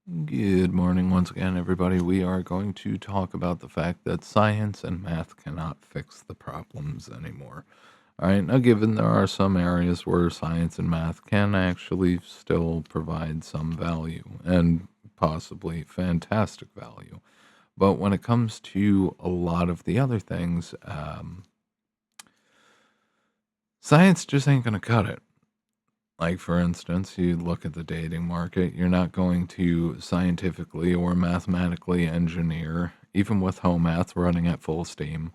Good morning once again, everybody. We are going to talk about the fact that science and math cannot fix the problems anymore. All right, now, given there are some areas where science and math can actually still provide some value and possibly fantastic value, but when it comes to a lot of the other things, science just ain't going to cut it. Like, for instance, you look at the dating market, you're not going to scientifically or mathematically engineer, even with home math running at full steam,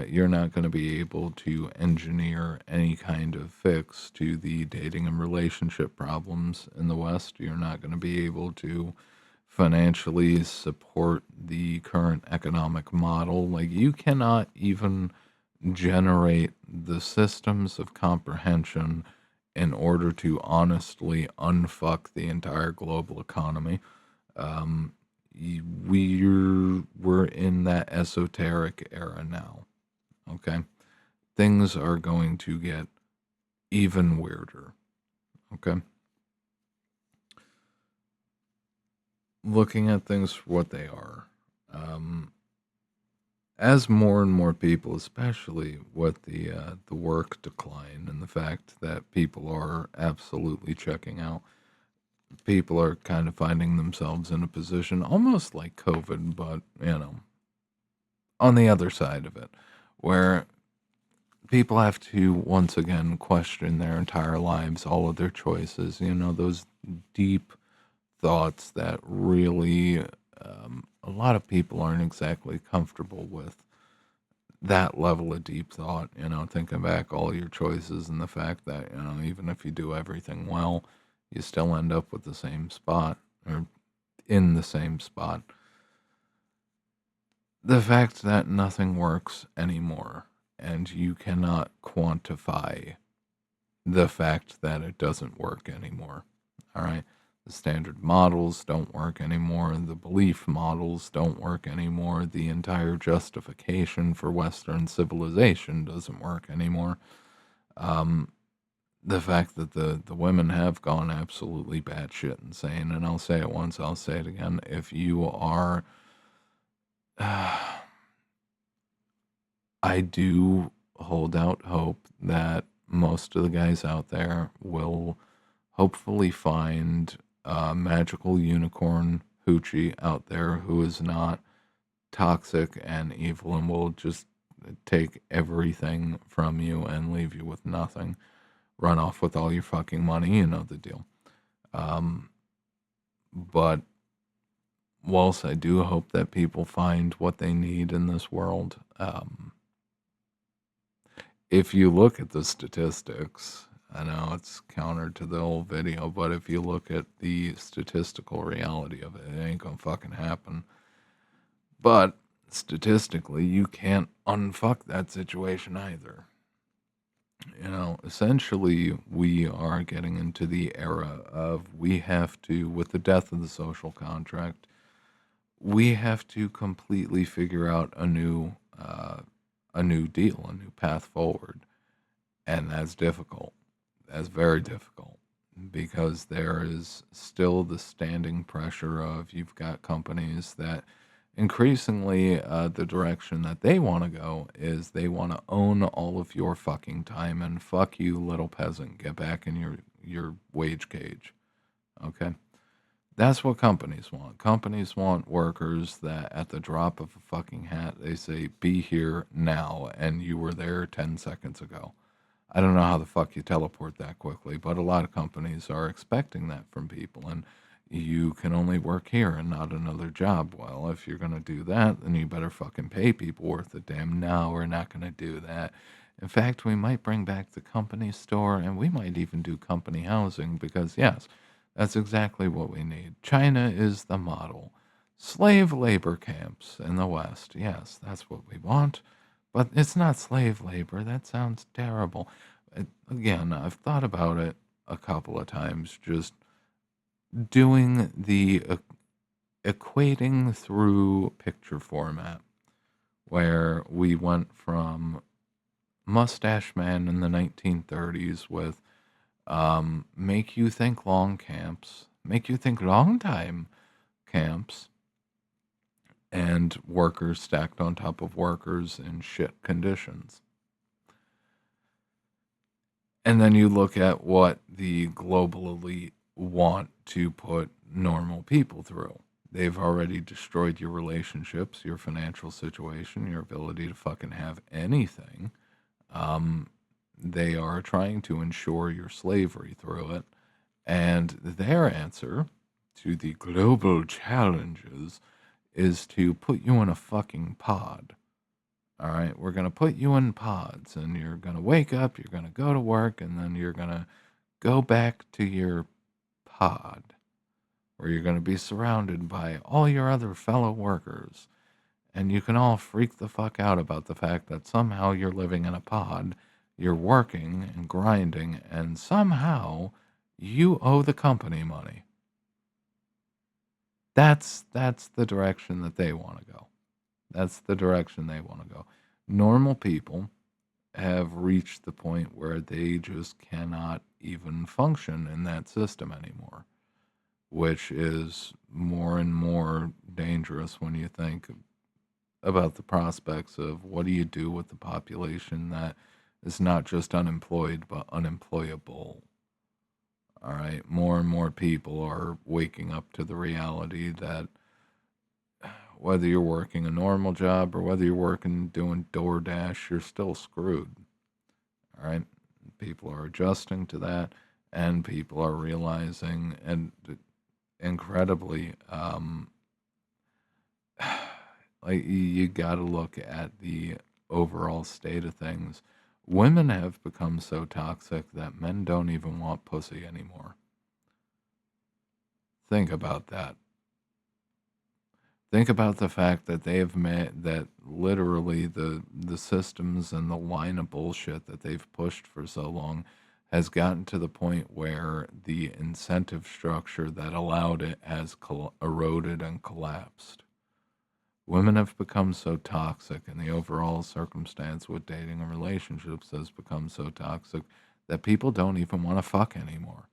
you're not going to be able to engineer any kind of fix to the dating and relationship problems in the West. You're not going to be able to financially support the current economic model. Like, you cannot even generate the systems of comprehension in order to honestly unfuck the entire global economy. Um, we're in that esoteric era now. Okay, things are going to get even weirder. Okay, looking at things for what they are. Um, as more and more people, especially with the work decline and the fact that people are absolutely checking out, people are kind of finding themselves in a position almost like COVID, but on the other side of it, where people have to once again question their entire lives, all of their choices. Those deep thoughts that really a lot of people aren't exactly comfortable with that level of deep thought, thinking back all your choices and the fact that, even if you do everything well, you still end up with the same spot or in the same spot. The fact that nothing works anymore and you cannot quantify the fact that it doesn't work anymore. All right. The standard models don't work anymore. The belief models don't work anymore. The entire justification for Western civilization doesn't work anymore. Um, the fact that the women have gone absolutely batshit insane, and I'll say it once, I'll say it again. If you are, I do hold out hope that most of the guys out there will hopefully find a magical unicorn hoochie out there who is not toxic and evil and will just take everything from you and leave you with nothing. Run off with all your fucking money, you know the deal. Um, but whilst I do hope that people find what they need in this world, if you look at the statistics, I know it's counter to the old video, but if you look at the statistical reality of it, it ain't gonna fucking happen. But statistically, you can't unfuck that situation either. Essentially, we are getting into the era of we have to, with the death of the social contract, we have to completely figure out a new deal, a new path forward, and that's difficult. That's very difficult because there is still the standing pressure of you've got companies that increasingly the direction that they want to go is they want to own all of your fucking time and fuck you, little peasant, get back in your wage cage. Okay, that's what companies want. Companies want workers that at the drop of a fucking hat they say be here now and you were there 10 seconds ago. I don't know how the fuck you teleport that quickly, but a lot of companies are expecting that from people, and you can only work here and not another job. Well, if you're going to do that, then you better fucking pay people worth a damn. No, we're not going to do that. In fact, we might bring back the company store and we might even do company housing because, yes, that's exactly what we need. China is the model. Slave labor camps in the West. Yes, that's what we want. But it's not slave labor. That sounds terrible. Again, I've thought about it a couple of times, just doing the equating through picture format, where we went from Mustache Man in the 1930s with make you think long camps, make you think long time, camps and workers stacked on top of workers in shit conditions. And then you look at what the global elite want to put normal people through. They've already destroyed your relationships, your financial situation, your ability to fucking have anything. They are trying to ensure your slavery through it. And their answer to the global challenges is to put you in a fucking pod. All right, we're going to put you in pods, and you're going to wake up, you're going to go to work, and then you're going to go back to your pod, where you're going to be surrounded by all your other fellow workers. And you can all freak the fuck out about the fact that somehow you're living in a pod, you're working and grinding, and somehow you owe the company money. That's the direction that they want to go. That's the direction they want to go. Normal people have reached the point where they just cannot even function in that system anymore, which is more and more dangerous when you think about the prospects of what do you do with the population that is not just unemployed but unemployable. All right, more and more people are waking up to the reality that whether you're working a normal job or whether you're working doing DoorDash, you're still screwed. All right, people are adjusting to that, and people are realizing, and incredibly, like you got to look at the overall state of things. Women have become so toxic that men don't even want pussy anymore. Think about that. Think about the fact that they have made that literally the systems and the line of bullshit that they've pushed for so long has gotten to the point where the incentive structure that allowed it has eroded and collapsed. Women have become so toxic, and the overall circumstance with dating and relationships has become so toxic that people don't even want to fuck anymore.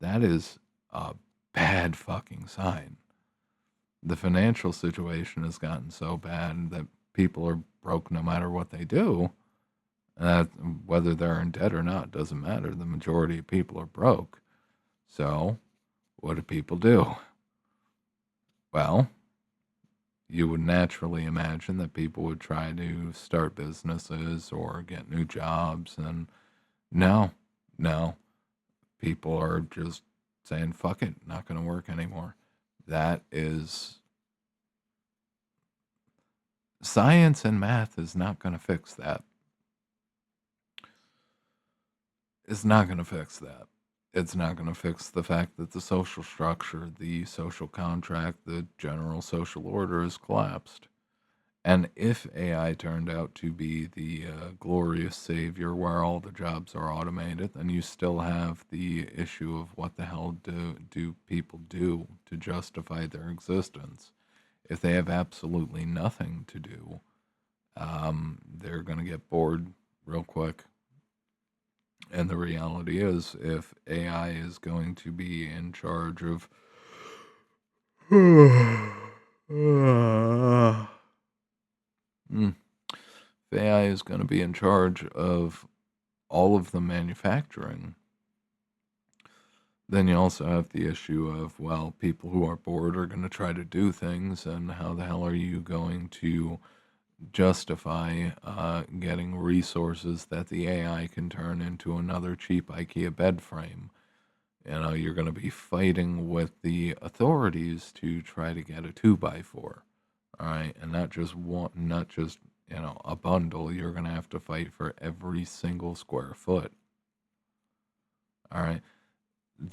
That is a bad fucking sign. The financial situation has gotten so bad that people are broke no matter what they do. Whether they're in debt or not doesn't matter. The majority of people are broke. So, what do people do? Well, you would naturally imagine that people would try to start businesses or get new jobs. And no, people are just saying, fuck it, not going to work anymore. That is science and math is not going to fix that. It's not going to fix that. It's not going to fix the fact that the social structure, the social contract, the general social order has collapsed. And if AI turned out to be the glorious savior where all the jobs are automated, then you still have the issue of what the hell do people do to justify their existence. If they have absolutely nothing to do, they're going to get bored real quick. And the reality is, if AI is going to be in charge of if AI is going to be in charge of all of the manufacturing, then you also have the issue of, well, people who are bored are going to try to do things, and how the hell are you going to justify getting resources that the AI can turn into another cheap IKEA bed frame? You know, you're going to be fighting with the authorities to try to get a 2x4, all right, and not just one, not just a bundle. You're going to have to fight for every single square foot. All right,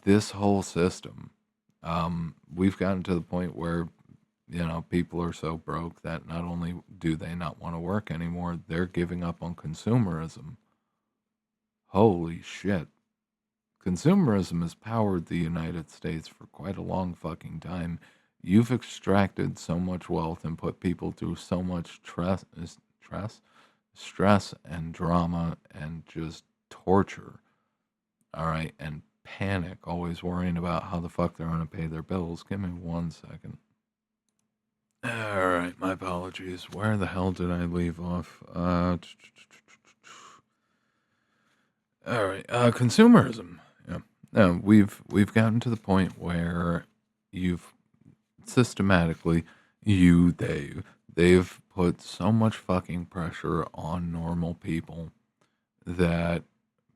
this whole system, we've gotten to the point where people are so broke that not only do they not want to work anymore, they're giving up on consumerism. Holy shit. Consumerism has powered the United States for quite a long fucking time. You've extracted so much wealth and put people through so much stress and drama and just torture. All right, and panic, always worrying about how the fuck they're going to pay their bills. Give me 1 second. All right, my apologies. Where the hell did I leave off? All right, consumerism. Yeah, no, we've gotten to the point where you've systematically they've put so much fucking pressure on normal people that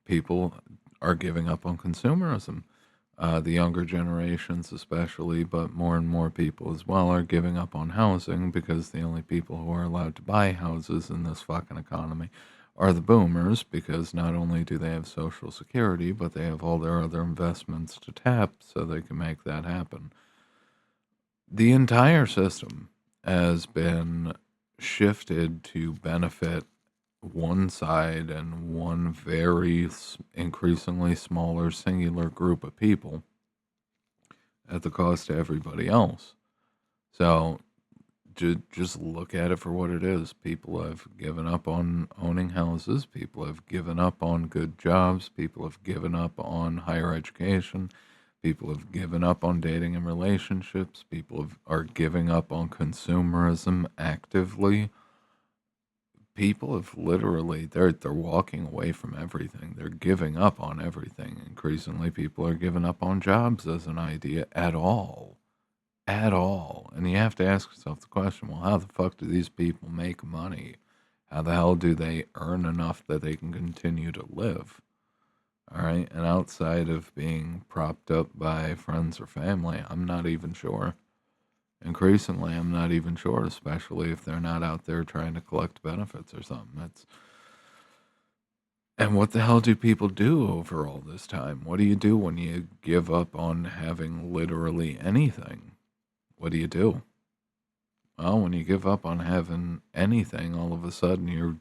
people are giving up on consumerism. The younger generations, especially, but more and more people as well, are giving up on housing because the only people who are allowed to buy houses in this fucking economy are the boomers, because not only do they have Social Security, but they have all their other investments to tap so they can make that happen. The entire system has been shifted to benefit one side and one very increasingly smaller singular group of people at the cost to everybody else. So just look at it for what it is. People have given up on owning houses. People have given up on good jobs. People have given up on higher education. People have given up on dating and relationships. Are giving up on consumerism actively. People have literally they're walking away from everything. They're giving up on everything. Increasingly, people are giving up on jobs as an idea at all. And you have to ask yourself the question, well, how the fuck do these people make money? How the hell do they earn enough that they can continue to live? All right. And outside of being propped up by friends or family, I'm not even sure. Increasingly, I'm not even sure, especially if they're not out there trying to collect benefits or something. And what the hell do people do over all this time? What do you do when you give up on having literally anything? What do you do? Well, when you give up on having anything, all of a sudden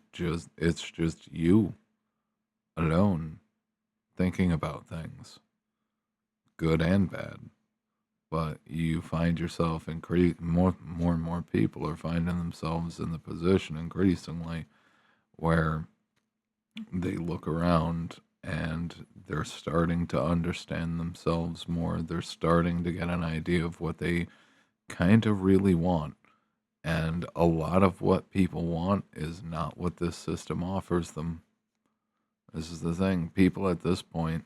it's just you alone thinking about things, good and bad. But you find yourself more and more people are finding themselves in the position increasingly where they look around and they're starting to understand themselves more. They're starting to get an idea of what they kind of really want. And a lot of what people want is not what this system offers them. This is the thing. People at this point,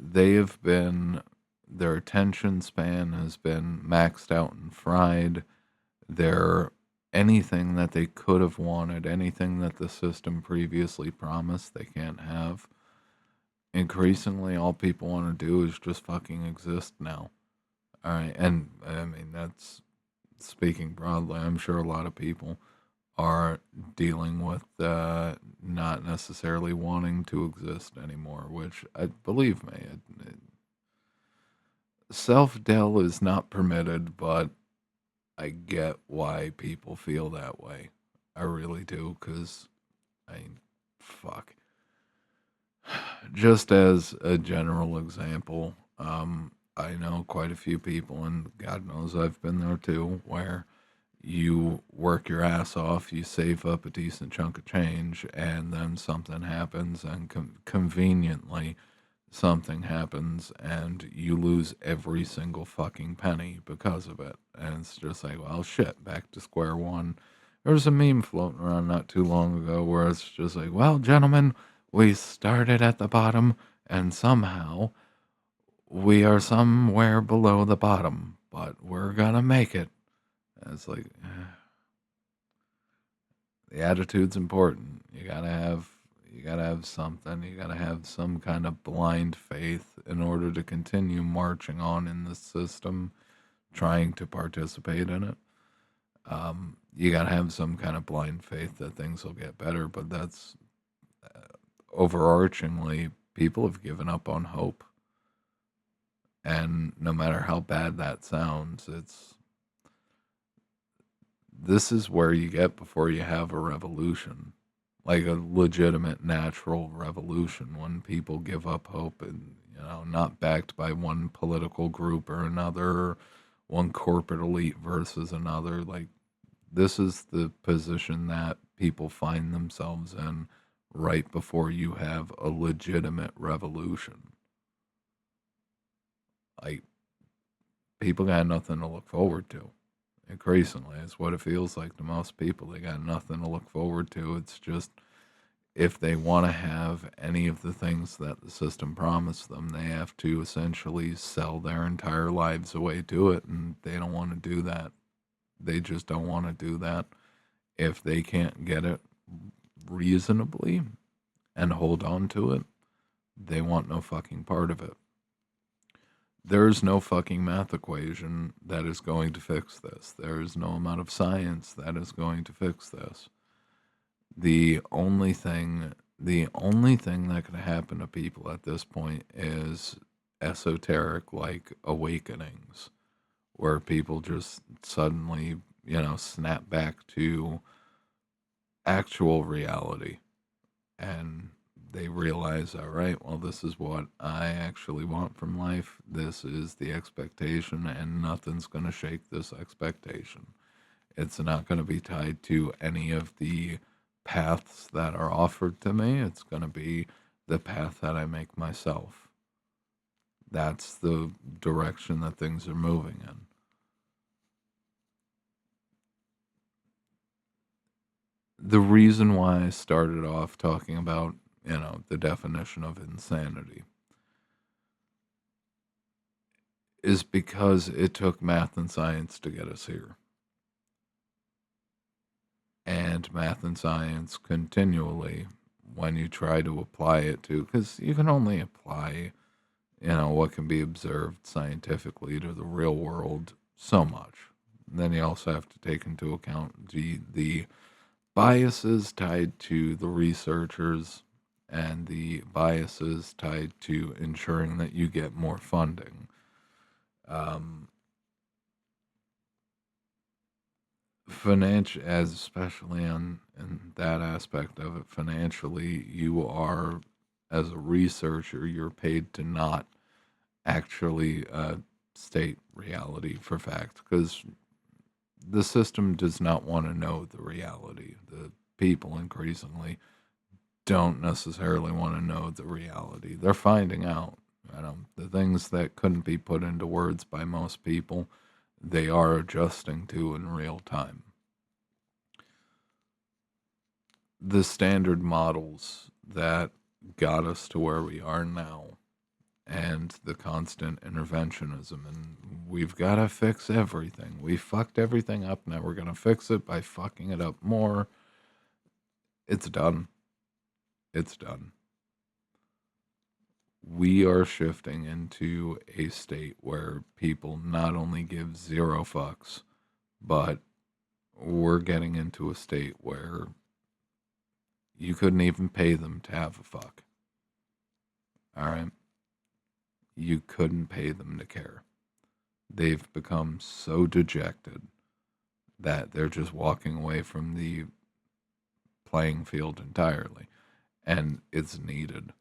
they have been, their attention span has been maxed out and fried. Their anything that they could have wanted, anything that the system previously promised, they can't have. Increasingly, all people want to do is just fucking exist now. All right. And I mean, that's speaking broadly. I'm sure a lot of people are dealing with not necessarily wanting to exist anymore, which I believe me, self del is not permitted, but I get why people feel that way. I really do, because I mean, fuck. Just as a general example, I know quite a few people, and God knows I've been there too, where you work your ass off, you save up a decent chunk of change, and then something happens, and conveniently, something happens, and you lose every single fucking penny because of it. And it's just like, well, shit, back to square one. There was a meme floating around not too long ago where it's just like, well, gentlemen, we started at the bottom, and somehow we are somewhere below the bottom, but we're gonna make it. And it's like, the attitude's important. You gotta have something. You gotta have some kind of blind faith in order to continue marching on in the system, trying to participate in it. You gotta have some kind of blind faith that things will get better. But that's overarchingly, people have given up on hope. And no matter how bad that sounds, this is where you get before you have a revolution, like a legitimate natural revolution, when people give up hope and, not backed by one political group or another, or one corporate elite versus another. Like, this is the position that people find themselves in right before you have a legitimate revolution. Like, people got nothing to look forward to. Increasingly, it's what it feels like to most people. They got nothing to look forward to. It's just if they want to have any of the things that the system promised them, they have to essentially sell their entire lives away to it, and they don't want to do that. They just don't want to do that. If they can't get it reasonably and hold on to it, they want no fucking part of it. There's no fucking math equation that is going to fix this. There is no amount of science that is going to fix this. The only thing that could happen to people at this point is esoteric like awakenings where people just suddenly, snap back to actual reality and they realize, all right, well, this is what I actually want from life. This is the expectation, and nothing's going to shake this expectation. It's not going to be tied to any of the paths that are offered to me. It's going to be the path that I make myself. That's the direction that things are moving in. The reason why I started off talking about, the definition of insanity is because it took math and science to get us here. And math and science continually, when you try to apply it to, because you can only apply, what can be observed scientifically to the real world so much. And then you also have to take into account the biases tied to the researchers and the biases tied to ensuring that you get more funding. Um, Financial, as especially on in that aspect of it, financially, you are as a researcher, you're paid to not actually state reality for fact because the system does not want to know the reality. The people increasingly don't necessarily want to know the reality. They're finding out. The things that couldn't be put into words by most people, they are adjusting to in real time. The standard models that got us to where we are now and the constant interventionism and we've got to fix everything. We fucked everything up. Now we're going to fix it by fucking it up more. It's done. It's done. We are shifting into a state where people not only give zero fucks, but we're getting into a state where you couldn't even pay them to have a fuck. All right? You couldn't pay them to care. They've become so dejected that they're just walking away from the playing field entirely. And it's needed.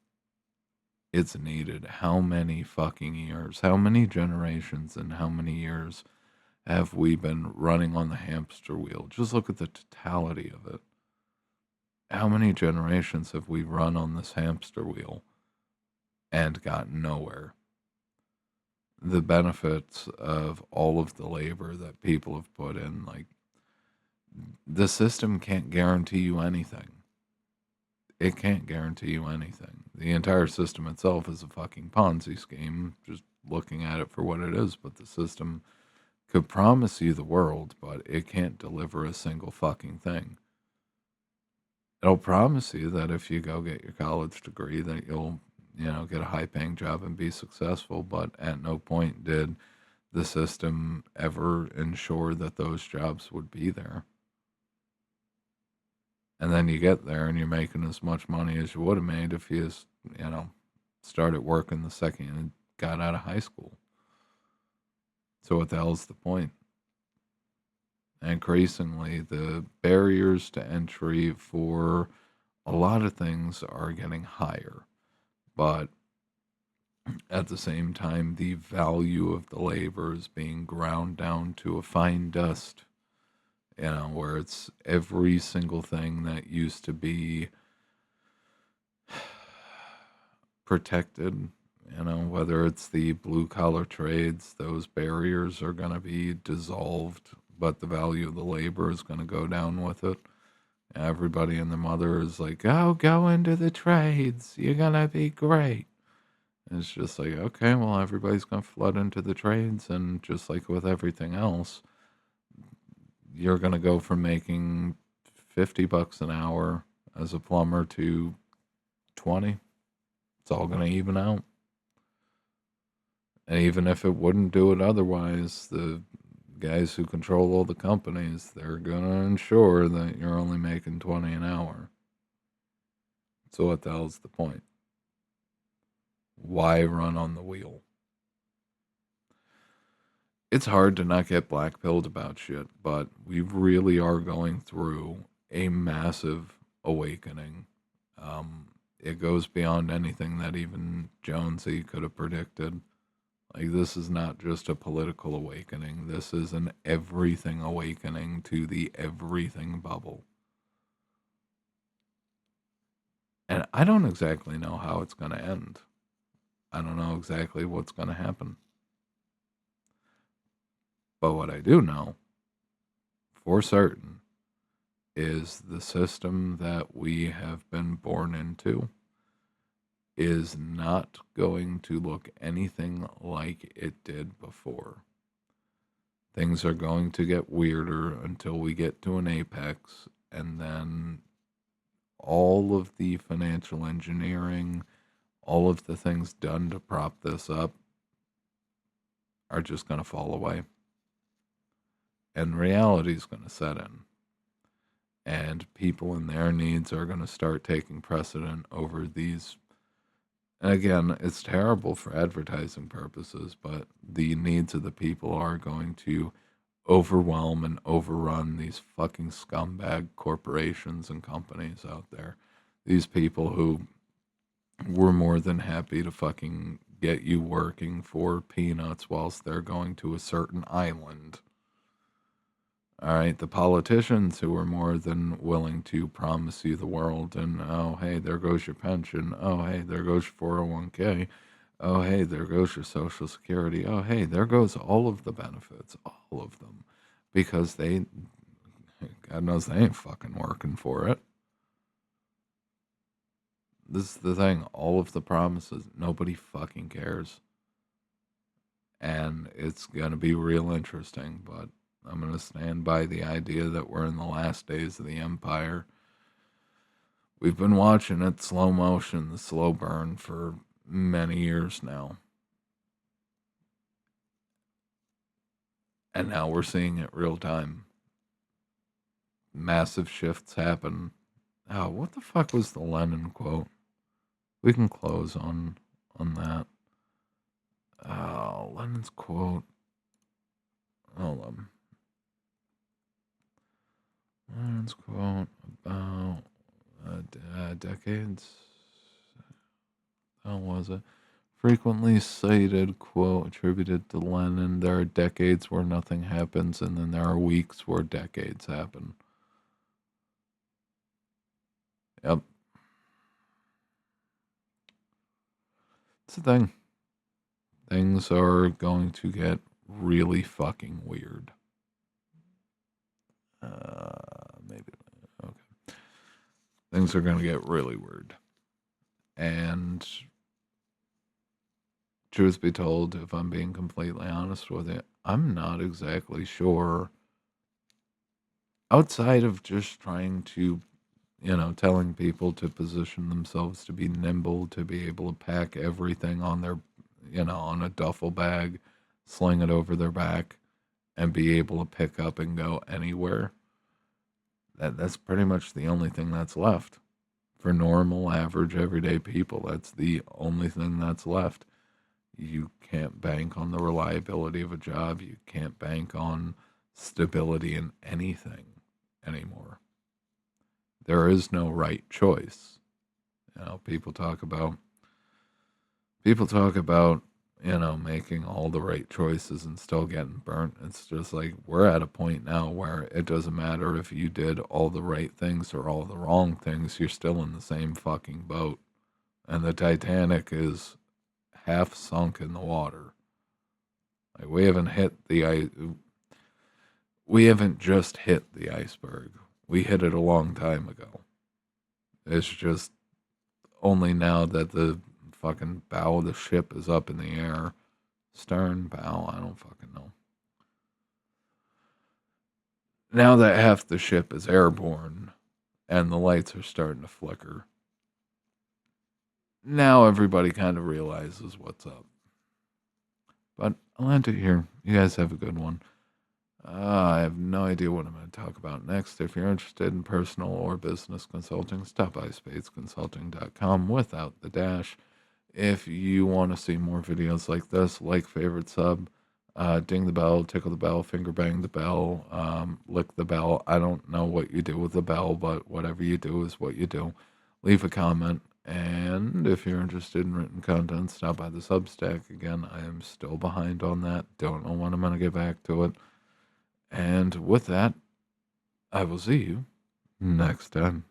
It's needed. How many fucking years, how many generations, and how many years have we been running on the hamster wheel? Just look at the totality of it. How many generations have we run on this hamster wheel and gotten nowhere? The benefits of all of the labor that people have put in, like, the system can't guarantee you anything. It can't guarantee you anything. The entire system itself is a fucking Ponzi scheme, just looking at it for what it is. But the system could promise you the world, but it can't deliver a single fucking thing. It'll promise you that if you go get your college degree, that you'll, get a high paying job and be successful. But at no point did the system ever ensure that those jobs would be there. And then you get there and you're making as much money as you would have made if you, started working the second you got out of high school. So what the hell's the point? Increasingly, the barriers to entry for a lot of things are getting higher. But at the same time, the value of the labor is being ground down to a fine dust, where it's every single thing that used to be protected, whether it's the blue collar trades, those barriers are going to be dissolved but the value of the labor is going to go down with it. Everybody and their mother is like, "Oh, go into the trades. You're gonna be great." And it's just like, okay, well, everybody's gonna flood into the trades, and just like with everything else, you're gonna go from making $50 an hour as a plumber to 20. It's all gonna even out. And even if it wouldn't do it otherwise, the guys who control all the companies, they're gonna ensure that you're only making 20 an hour. So what the hell's the point? Why run on the wheel? It's hard to not get black-pilled about shit, but we really are going through a massive awakening. It goes beyond anything that even Jonesy could have predicted. Like, this is not just a political awakening. This is an everything awakening to the everything bubble. And I don't exactly know how it's going to end. I don't know exactly what's going to happen. But what I do know for certain is the system that we have been born into is not going to look anything like it did before. Things are going to get weirder until we get to an apex, and then all of the financial engineering, all of the things done to prop this up are just going to fall away. And reality is going to set in. And people and their needs are going to start taking precedent over these. And again, it's terrible for advertising purposes, but the needs of the people are going to overwhelm and overrun these fucking scumbag corporations and companies out there. These people who were more than happy to fucking get you working for peanuts whilst they're going to a certain island. All right, the politicians who are more than willing to promise you the world, and oh, hey, there goes your pension. Oh, hey, there goes your 401k. Oh, hey, there goes your Social Security. Oh, hey, there goes all of the benefits, all of them, because they, God knows, they ain't fucking working for it. This is the thing, all of the promises, nobody fucking cares. And it's going to be real interesting, but I'm going to stand by the idea that we're in the last days of the empire. We've been watching it slow motion, the slow burn, for many years now. And now we're seeing it real time. Massive shifts happen. Oh, what the fuck was the Lenin quote? We can close on that. Oh, Lenin's quote. Hold on. Lenin's quote about decades. How was it? Frequently cited quote attributed to Lenin. There are decades where nothing happens, and then there are weeks where decades happen. Yep. It's the thing. Things are going to get really fucking weird. Maybe. Okay. Things are going to get really weird. And truth be told, if I'm being completely honest with you, I'm not exactly sure. Outside of just trying to, telling people to position themselves to be nimble, to be able to pack everything on their, on a duffel bag, sling it over their back, and be able to pick up and go anywhere. That's pretty much the only thing that's left. For normal, average, everyday people, that's the only thing that's left. You can't bank on the reliability of a job. You can't bank on stability in anything anymore. There is no right choice. People talk about, making all the right choices and still getting burnt. It's just like we're at a point now where it doesn't matter if you did all the right things or all the wrong things, you're still in the same fucking boat. And the Titanic is half sunk in the water. Like, we haven't hit we haven't just hit the iceberg. We hit it a long time ago. It's just only now that the fucking bow of the ship is up in the air. Stern, bow, I don't fucking know. Now that half the ship is airborne and the lights are starting to flicker, now everybody kind of realizes what's up. But I'll end it here. You guys have a good one. I have no idea what I'm going to talk about next. If you're interested in personal or business consulting, stop by spadesconsulting.com without the dash. If you want to see more videos like this, like, favorite, sub, ding the bell, tickle the bell, finger bang the bell, lick the bell. I don't know what you do with the bell, but whatever you do is what you do. Leave a comment. And if you're interested in written content, stop by the Substack. Again, I am still behind on that. Don't know when I'm going to get back to it. And with that, I will see you next time.